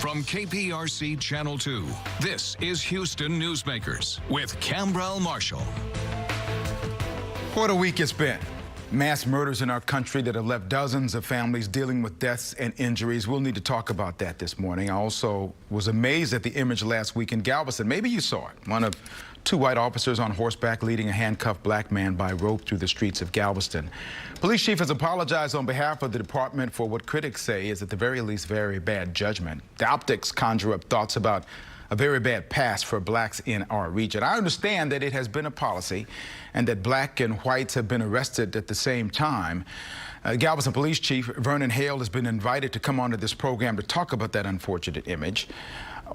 From KPRC Channel 2, this is Houston Newsmakers with Khambrel Marshall. What a week it's been. Mass murders in our country that have left dozens of families dealing with deaths and injuries. We'll need to talk about that this morning. I also was amazed at the image last week in Galveston. Maybe you saw it. One of two white officers on horseback leading a handcuffed black man by rope through the streets of Galveston. Police chief has apologized on behalf of the department for what critics say is at the very least very bad judgment. The optics conjure up thoughts about a very bad past for blacks in our region. I understand that it has been a policy and that black and whites have been arrested at the same time. Galveston Police Chief Vernon Hale has been invited to come onto this program to talk about that unfortunate image,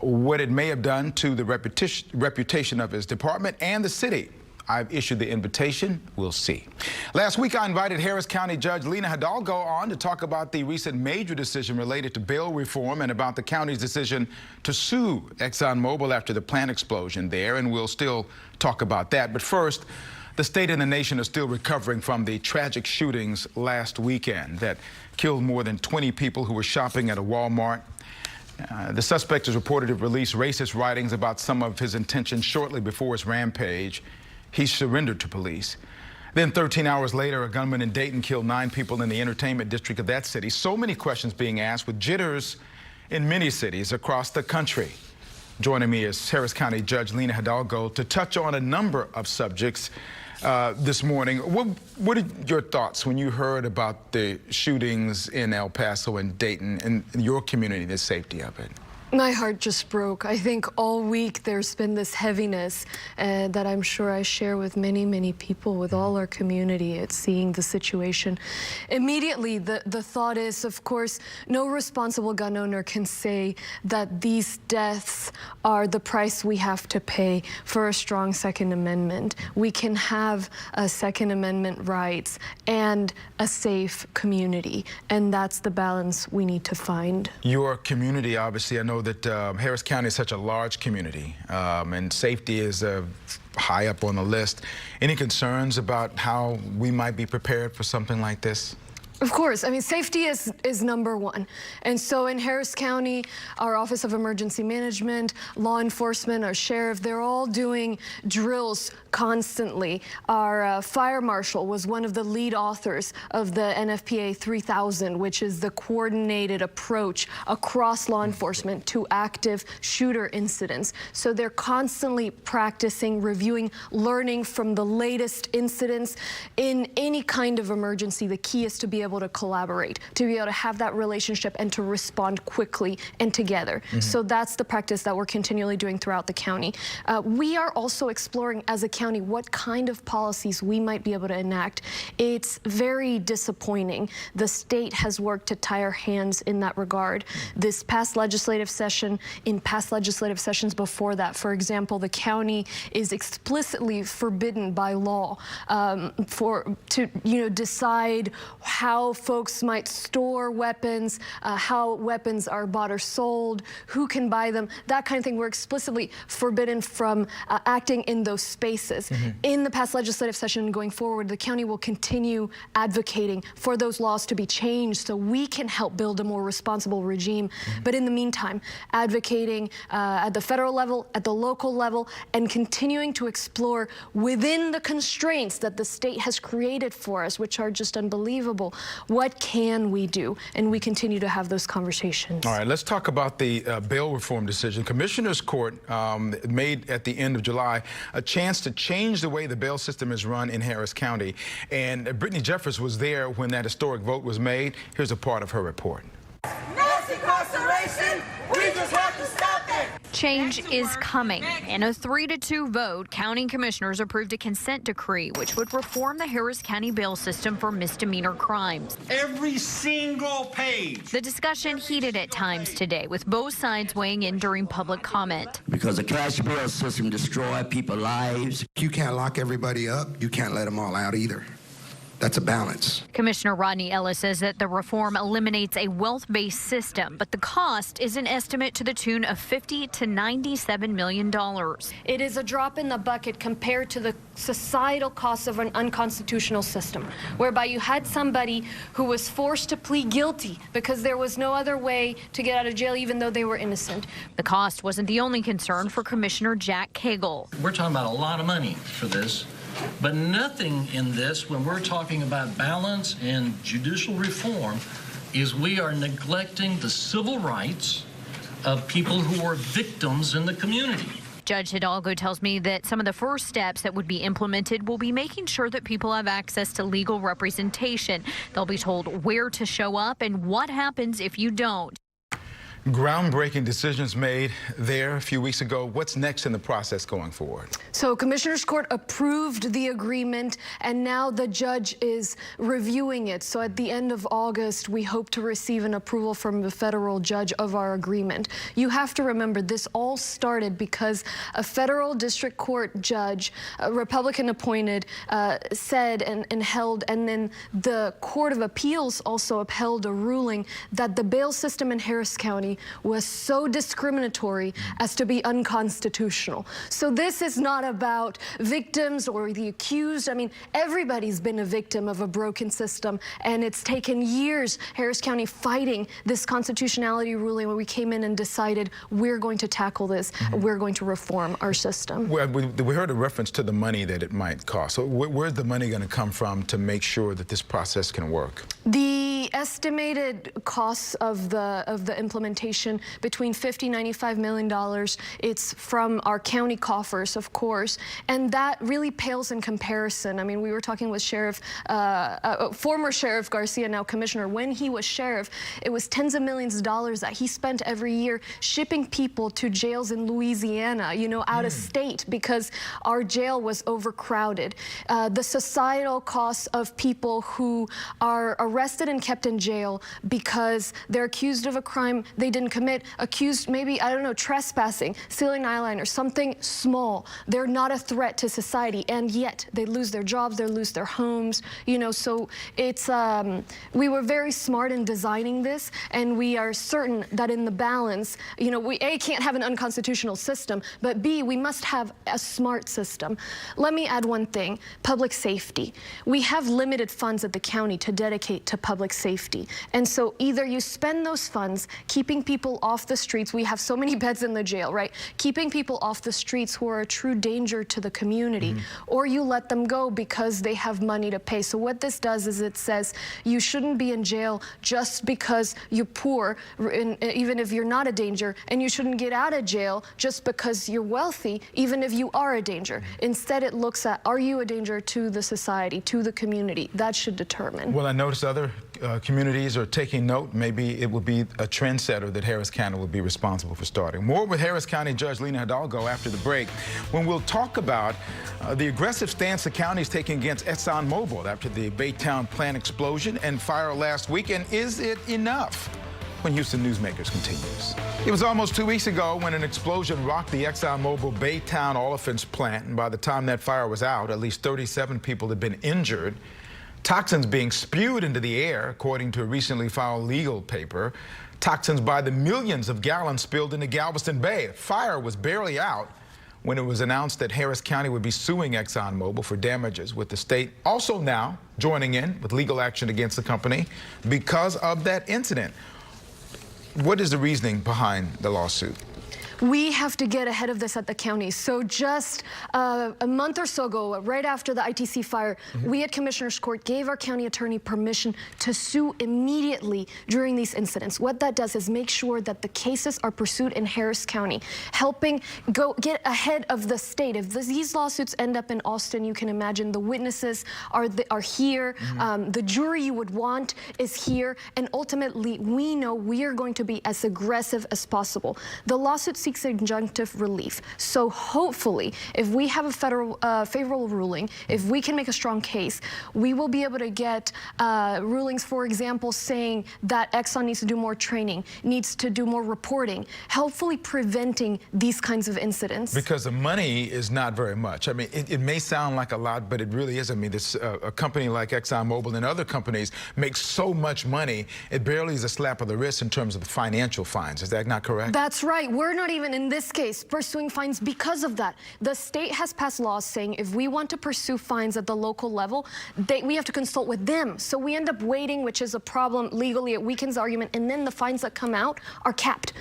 what it may have done to the reputation of his department and the city. I've issued the invitation. We'll see. Last week, I invited Harris County Judge Lina Hidalgo on to talk about the recent major decision related to bail reform and about the county's decision to sue ExxonMobil after the plant explosion there, and we'll still talk about that. But first, the state and the nation are still recovering from the tragic shootings last weekend that killed more than 20 people who were shopping at a Walmart. The suspect is reported to have released racist writings about some of his intentions shortly before his rampage. He surrendered to police. Then 13 hours later, a gunman in Dayton killed 9 people in the entertainment district of that city. So many questions being asked with jitters in many cities across the country. Joining me is Harris County Judge Lina Hidalgo to touch on a number of subjects this morning. What are your thoughts when you heard about the shootings in El Paso and Dayton and your community, the safety of it? My heart just broke. I think all week there's been this heaviness that I'm sure I share with many, many people, with all our community at seeing the situation. Immediately, the thought is, of course, no responsible gun owner can say that these deaths are the price we have to pay for a strong Second Amendment. We can have a Second Amendment rights and a safe community, and that's the balance we need to find. Your community, obviously, I know that Harris County is such a large community, and safety is high up on the list. Any concerns about how we might be prepared for something like this? Of course. I mean, safety is number one. And so in Harris County, our Office of Emergency Management, law enforcement, our sheriff, they're all doing drills constantly. Our fire marshal was one of the lead authors of the NFPA 3000, which is the coordinated approach across law enforcement to active shooter incidents. So they're constantly practicing, reviewing, learning from the latest incidents. In any kind of emergency, the key is to be able to collaborate, to be able to have that relationship and to respond quickly and together. So that's the practice that we're continually doing throughout the county. We are also exploring as a county what kind of policies we might be able to enact. It's very disappointing. The state has worked to tie our hands in that regard. This past legislative session, in past legislative sessions before that, for example, the county is explicitly forbidden by law to decide how folks might store weapons, how weapons are bought or sold, who can buy them, that kind of thing. We're explicitly forbidden from acting in those spaces. In the past legislative session going forward, the county will continue advocating for those laws to be changed so we can help build a more responsible regime. But in the meantime, advocating at the federal level, at the local level, and continuing to explore within the constraints that the state has created for us, which are just unbelievable. What can we do? And we continue to have those conversations. All right, let's talk about the bail reform decision. Commissioner's Court made at the end of July a chance to change the way the bail system is run in Harris County. And Brittany Jeffers was there when that historic vote was made. Here's a part of her report. Mass incarceration, we just have to stop it. Change is coming. In a 3-2 vote, county commissioners approved a consent decree which would reform the Harris County bail system for misdemeanor crimes. Every single page. The discussion heated at times today, with both sides weighing in during public comment. Because the cash bail system destroys people's lives. You can't lock everybody up. You can't let them all out either. That's a balance. Commissioner Rodney Ellis says that the reform eliminates a wealth-based system, but the cost is an estimate to the tune of $50 to $97 million. It is a drop in the bucket compared to the societal costs of an unconstitutional system, whereby you had somebody who was forced to plead guilty because there was no other way to get out of jail, even though they were innocent. The cost wasn't the only concern for Commissioner Jack Cagle. We're talking about a lot of money for this. But nothing in this, when we're talking about balance and judicial reform, is we are neglecting the civil rights of people who are victims in the community. Judge Hidalgo tells me that some of the first steps that would be implemented will be making sure that people have access to legal representation. They'll be told where to show up and what happens if you don't. Groundbreaking decisions made there a few weeks ago. What's next in the process going forward? So Commissioners Court approved the agreement, and now the judge is reviewing it. So at the end of August, we hope to receive an approval from the federal judge of our agreement. You have to remember, this all started because a federal district court judge, a Republican appointed, said and held, and then the Court of Appeals also upheld a ruling that the bail system in Harris County was so discriminatory as to be unconstitutional. So this is not about victims or the accused. I mean, everybody's been a victim of a broken system, and it's taken years, Harris County fighting this constitutionality ruling, when we came in and decided we're going to tackle this, we're going to reform our system. Well, we heard a reference to the money that it might cost. So where's the money going to come from to make sure that this process can work? The estimated costs of the implementation between $50–95 million. It's from our county coffers, of course, and that really pales in comparison. I mean, we were talking with former Sheriff Garcia, now Commissioner. When he was sheriff, it was tens of millions of dollars that he spent every year shipping people to jails in Louisiana, you know, out of state, because our jail was overcrowded. The societal costs of people who are arrested and kept in jail because they're accused of a crime they didn't commit, accused maybe, I don't know, trespassing, stealing eyeliner, something small. They're not a threat to society, and yet they lose their jobs, they lose their homes, you know. So it's, we were very smart in designing this, and we are certain that in the balance, you know, we A, can't have an unconstitutional system, but B, we must have a smart system. Let me add one thing: public safety. We have limited funds at the county to dedicate to public safety, and so either you spend those funds keeping people off the streets. We have so many beds in the jail, right? Keeping people off the streets who are a true danger to the community, or you let them go because they have money to pay. So what this does is it says you shouldn't be in jail just because you're poor, even if you're not a danger, and you shouldn't get out of jail just because you're wealthy, even if you are a danger. Instead, it looks at, are you a danger to the society, to the community? That should determine. Well, I noticed other communities are taking note. Maybe it will be a trendsetter that Harris County will be responsible for starting. More with Harris County Judge Lina Hidalgo after the break, when we'll talk about the aggressive stance the county is taking against ExxonMobil after the Baytown plant explosion and fire last week. And is it enough? When Houston Newsmakers continues. It was almost 2 weeks ago when an explosion rocked the ExxonMobil Baytown olefins plant, and by the time that fire was out, at least 37 people had been injured. Toxins being spewed into the air, according to a recently filed legal paper. Toxins by the millions of gallons spilled into Galveston Bay. The fire was barely out when it was announced that Harris County would be suing ExxonMobil for damages, with the state also now joining in with legal action against the company because of that incident. What is the reasoning behind the lawsuit? We have to get ahead of this at the county. So just a month or so ago, right after the ITC fire, we at Commissioners Court gave our county attorney permission to sue immediately during these incidents. What that does is make sure that the cases are pursued in Harris County, helping get ahead of the state. If these lawsuits end up in Austin, you can imagine the witnesses are here, the jury you would want is here, and ultimately we know we are going to be as aggressive as possible. The lawsuit seeks injunctive relief. So hopefully, if we have a federal favorable ruling, if we can make a strong case, we will be able to get rulings, for example, saying that Exxon needs to do more training, needs to do more reporting, hopefully preventing these kinds of incidents. Because the money is not very much. I mean, it may sound like a lot, but it really is. I mean, this, a company like ExxonMobil and other companies make so much money, it barely is a slap of the wrist in terms of the financial fines. Is that not correct? That's right. We're not even, in this case, pursuing fines because of that. The state has passed laws saying if we want to pursue fines at the local level, we have to consult with them. So we end up waiting, which is a problem legally. It weakens the argument. And then the fines that come out are capped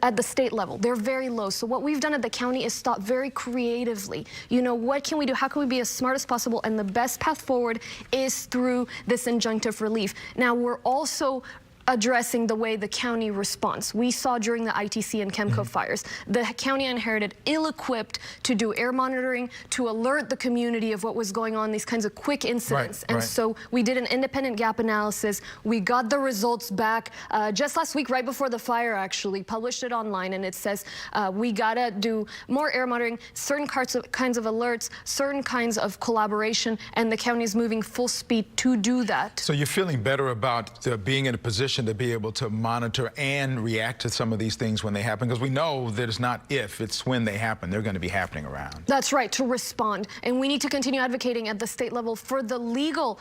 at the state level. They're very low. So what we've done at the county is thought very creatively. You know, what can we do? How can we be as smart as possible? And the best path forward is through this injunctive relief. Now, we're also addressing the way the county responds. We saw during the ITC and Chemco fires, the county inherited ill-equipped to do air monitoring, to alert the community of what was going on, these kinds of quick incidents. So we did an independent gap analysis. We got the results back just last week, right before the fire, actually, published it online, and it says we gotta do more air monitoring, certain kinds of alerts, certain kinds of collaboration, and the county is moving full speed to do that. So you're feeling better about being in a position to be able to monitor and react to some of these things when they happen, because we know that it's not if, it's when they happen. They're going to be happening around. That's right, to respond. And we need to continue advocating at the state level for the legal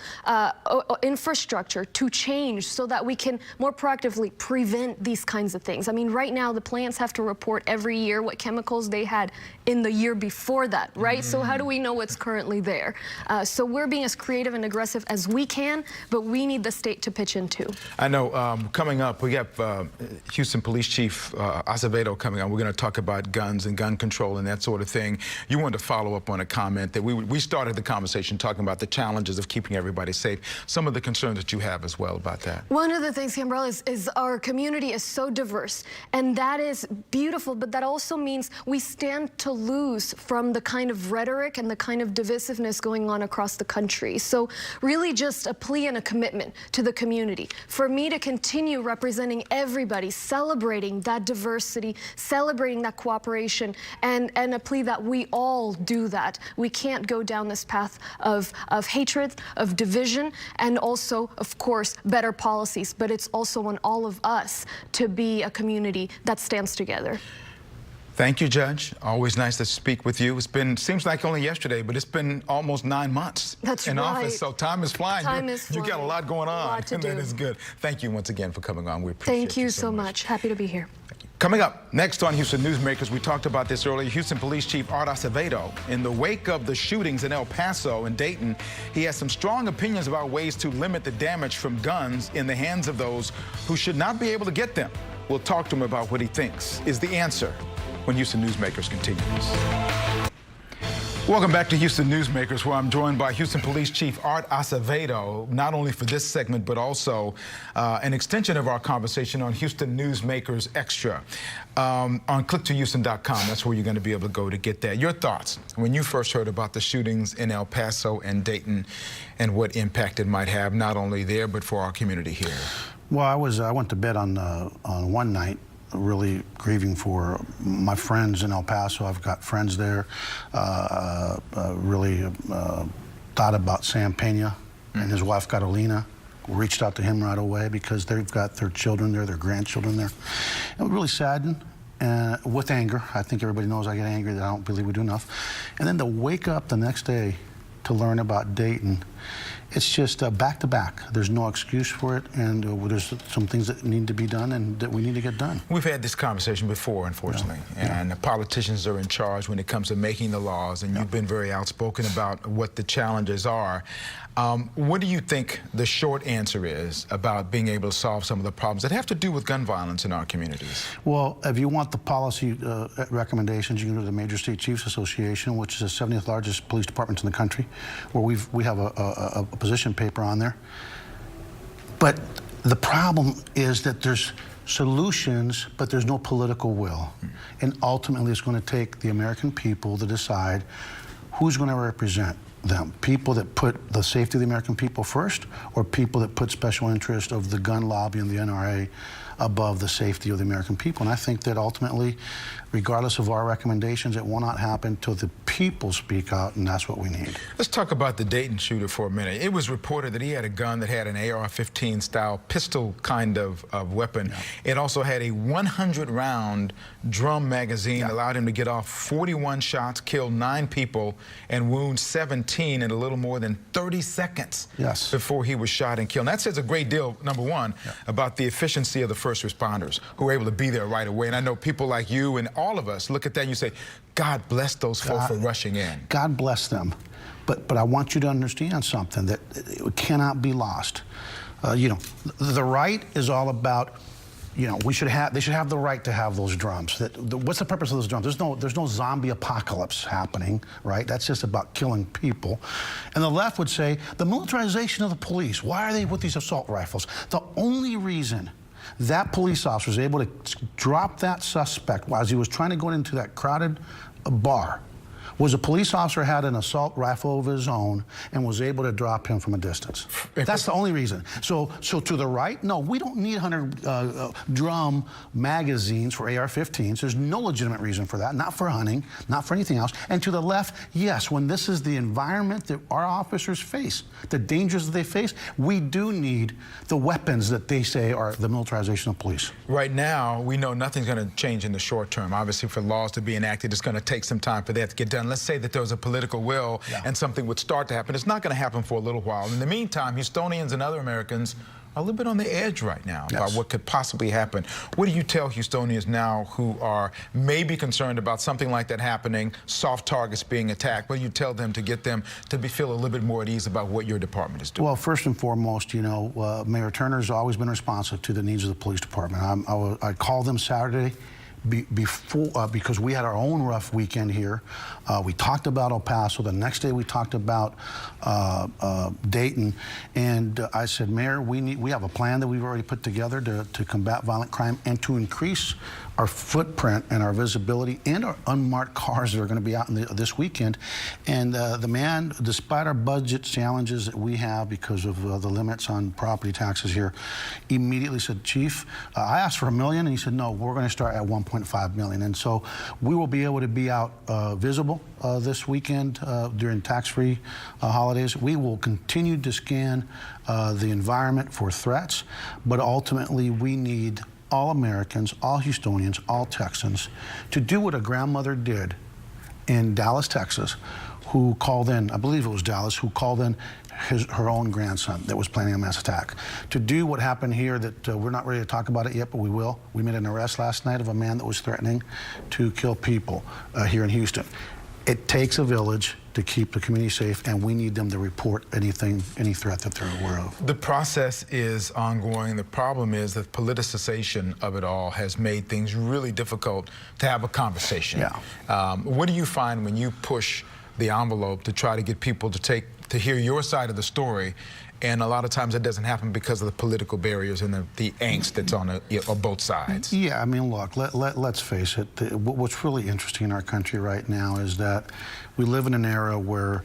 infrastructure to change so that we can more proactively prevent these kinds of things. I mean, right now, the plants have to report every year what chemicals they had in the year before that, right? So how do we know what's currently there? So we're being as creative and aggressive as we can, but we need the state to pitch in too. I know coming up, we got Houston Police Chief Acevedo coming on. We're going to talk about guns and gun control and that sort of thing. You wanted to follow up on a comment that we started the conversation talking about the challenges of keeping everybody safe. Some of the concerns that you have as well about that. One of the things, Khambrel, is our community is so diverse, and that is beautiful, but that also means we stand to lose from the kind of rhetoric and the kind of divisiveness going on across the country. So really just a plea and a commitment to the community. For me to continue representing everybody, celebrating that diversity, celebrating that cooperation, and a plea that we all do that. We can't go down this path of hatred, of division, and also, of course, better policies. But it's also on all of us to be a community that stands together. Thank you, Judge. Always nice to speak with you. It's been, seems like only yesterday, but it's been almost 9 months in office. So time is flying. You got a lot going on, a lot to do. That is good. Thank you once again for coming on. We appreciate Thank you so much. Happy to be here. Coming up next on Houston Newsmakers, we talked about this earlier, Houston Police Chief Art Acevedo. In the wake of the shootings in El Paso and Dayton, he has some strong opinions about ways to limit the damage from guns in the hands of those who should not be able to get them. We'll talk to him about what he thinks is the answer when Houston Newsmakers continues. Welcome back to Houston Newsmakers, where I'm joined by Houston Police Chief Art Acevedo, not only for this segment, but also an extension of our conversation on Houston Newsmakers Extra. On click2houston.com, that's where you're going to be able to go to get that. Your thoughts when you first heard about the shootings in El Paso and Dayton and what impact it might have, not only there, but for our community here. Well, I went to bed on one night really grieving for my friends in El Paso. I've got friends there. Really thought about Sam Pena and his wife Carolina. Reached out to him right away because they've got their children there, their grandchildren there. It was really saddened and with anger. I think everybody knows I get angry that I don't believe we do enough. And then to wake up the next day to learn about Dayton, it's just back to back. There's no excuse for it, and there's some things that need to be done and that we need to get done. We've had this conversation before, unfortunately, and the politicians are in charge when it comes to making the laws, and you've been very outspoken about what the challenges are. What do you think the short answer is about being able to solve some of the problems that have to do with gun violence in our communities? Well, if you want the policy recommendations, you can go to the Major State Chiefs Association, which is the 70th largest police department in the country, where we have a position paper on there. But the problem is that there's solutions, but there's no political will. And ultimately, it's going to take the American people to decide who's going to represent them. People that put the safety of the American people first, or people that put special interest of the gun lobby and the NRA above the safety of the American people. And I think that ultimately, regardless of our recommendations, it will not happen until the people speak out, and that's what we need. Let's talk about the Dayton shooter for a minute. It was reported that he had a gun that had an AR-15 style pistol kind of weapon. Yeah. It also had a 100-round drum magazine, allowed him to get off 41 shots, kill 9 people, and wound 17 in a little more than 30 seconds before he was shot and killed. And that says a great deal, number one, about the efficiency of the first responders who were able to be there right away. And I know people like you and all of us look at that and you say, God bless those folks for rushing in. God bless them. But I want you to understand something that it cannot be lost. You know, the right is all about, you know, they should have the right to have those drums. What's the purpose of those drums? There's no zombie apocalypse happening, right? That's just about killing people. And the left would say, the militarization of the police, why are they with these assault rifles? The only reason that police officer was able to drop that suspect as he was trying to go into that crowded bar was a police officer had an assault rifle of his own and was able to drop him from a distance. That's the only reason. So to the right, no, we don't need 100 drum magazines for AR-15s. There's no legitimate reason for that, not for hunting, not for anything else. And to the left, yes, when this is the environment that our officers face, the dangers that they face, we do need the weapons that they say are the militarization of police. Right now, we know nothing's going to change in the short term. Obviously, for laws to be enacted, it's going to take some time for that to get done. Let's say that there was a political will and something would start to happen. It's not going to happen for a little while. In the meantime, Houstonians and other Americans are a little bit on the edge right now about what could possibly happen. What do you tell Houstonians now who are maybe concerned about something like that happening, soft targets being attacked? What do you tell them to get them to feel a little bit more at ease about what your department is doing? Well, first and foremost, you know, Mayor Turner's always been responsive to the needs of the police department. I called them Saturday because we had our own rough weekend here. We talked about El Paso. The next day we talked about Dayton. And I said, Mayor, we have a plan that we've already put together to combat violent crime and to increase our footprint and our visibility and our unmarked cars that are going to be out this weekend. And the man, despite our budget challenges that we have because of the limits on property taxes here, immediately said, Chief, I asked for $1 million, and he said, no, we're going to start at $1.5 million. And so we will be able to be out visible this weekend during tax-free holidays. We will continue to scan the environment for threats, but ultimately we need all Americans, all Houstonians, all Texans to do what a grandmother did in Dallas, Texas, who called in, I believe it was Dallas, who called in her own grandson that was planning a mass attack. To do what happened here that we're not ready to talk about it yet, but we will. We made an arrest last night of a man that was threatening to kill people here in Houston. It takes a village to keep the community safe, and we need them to report any threat that they're aware of. The process is ongoing. The problem is that politicization of it all has made things really difficult to have a conversation. What do you find when you push the envelope to try to get people to hear your side of the story? And a lot of times that doesn't happen because of the political barriers and the angst that's on both sides. Yeah, I mean, look, let's face it. What's really interesting in our country right now is that we live in an era where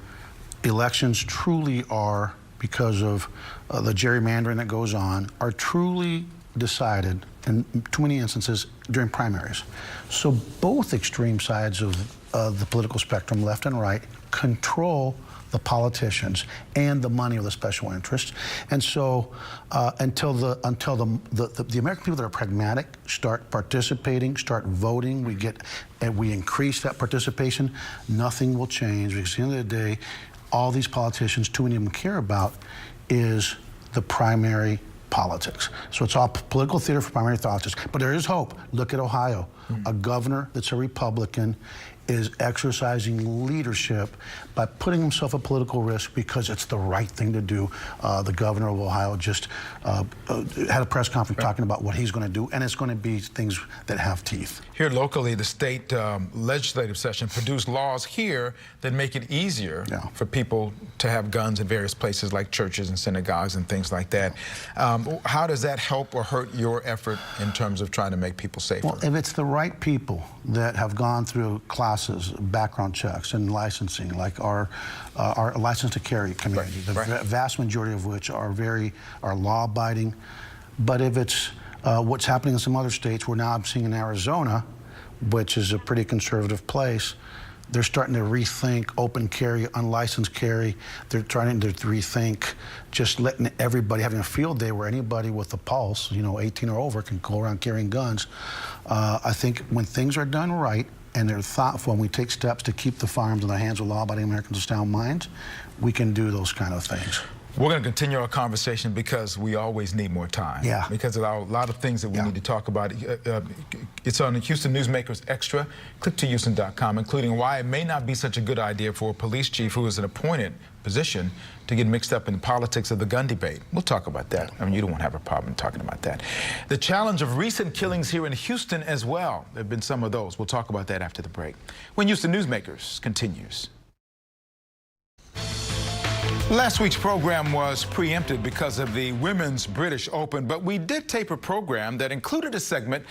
elections truly are, because of the gerrymandering that goes on, are truly decided in too many instances during primaries. So both extreme sides of the political spectrum, left and right, control the politicians and the money of the special interests. And so until the American people that are pragmatic start participating, start voting, we increase that participation, nothing will change, because at the end of the day, all these politicians, too many of them care about is the primary politics. So it's all political theater for primary politics. But there is hope. Look at Ohio. A governor that's a Republican is exercising leadership by putting himself at political risk because it's the right thing to do. The governor of Ohio just had a press conference talking about what he's going to do, and it's going to be things that have teeth. Here locally, the state legislative session produced laws here that make it easier for people to have guns in various places like churches and synagogues and things like that. How does that help or hurt your effort in terms of trying to make people safer? Well, if it's the right people that have gone through classes, background checks, and licensing, like our license to carry community, the vast majority of which are law-abiding. But if it's What's happening in some other states, we're now seeing in Arizona, which is a pretty conservative place, they're starting to rethink open carry, unlicensed carry. They're trying to rethink just letting everybody, having a field day where anybody with a pulse, 18 or over, can go around carrying guns. I think when things are done right and they're thoughtful and we take steps to keep the firearms in the hands of law-abiding Americans of sound minds, we can do those kind of things. We're going to continue our conversation because we always need more time. Yeah. Because of a lot of things that we need to talk about. It's on the Houston Newsmakers Extra. Click to Houston.com, including why it may not be such a good idea for a police chief who is an appointed position to get mixed up in the politics of the gun debate. We'll talk about that. I mean, you don't have a problem talking about that. The challenge of recent killings here in Houston as well. There have been some of those. We'll talk about that after the break. When Houston Newsmakers continues. Last week's program was preempted because of the Women's British Open, but we did tape a program that included a segment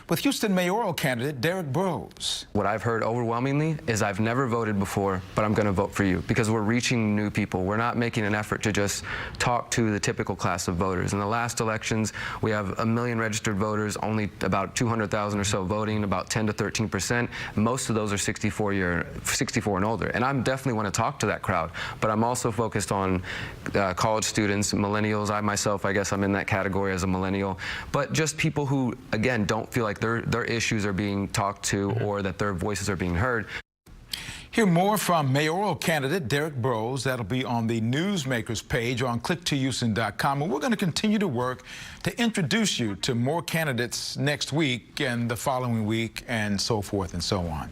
with Houston mayoral candidate Derrick Broze. What I've heard overwhelmingly is I've never voted before, but I'm going to vote for you because we're reaching new people. We're not making an effort to just talk to the typical class of voters. In the last elections, we have 1 million registered voters, only about 200,000 or so voting, about 10 to 13%. Most of those are 64 and older. And I definitely want to talk to that crowd, but I'm also focused on college students, millennials. I myself, I guess I'm in that category as a millennial, but just people who, again, don't feel like their issues are being talked to or that their voices are being heard. Hear more from mayoral candidate Derrick Broze. That'll be on the Newsmakers page on click2houston.com. And we're going to continue to work to introduce you to more candidates next week and the following week and so forth and so on.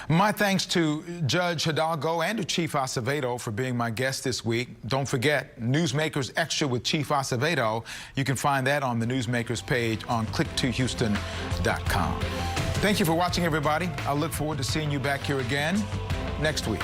My thanks to Judge Hidalgo and to Chief Acevedo for being my guest this week. Don't forget, Newsmakers Extra with Chief Acevedo. You can find that on the Newsmakers page on click2houston.com. Thank you for watching, everybody. I look forward to seeing you back here again next week.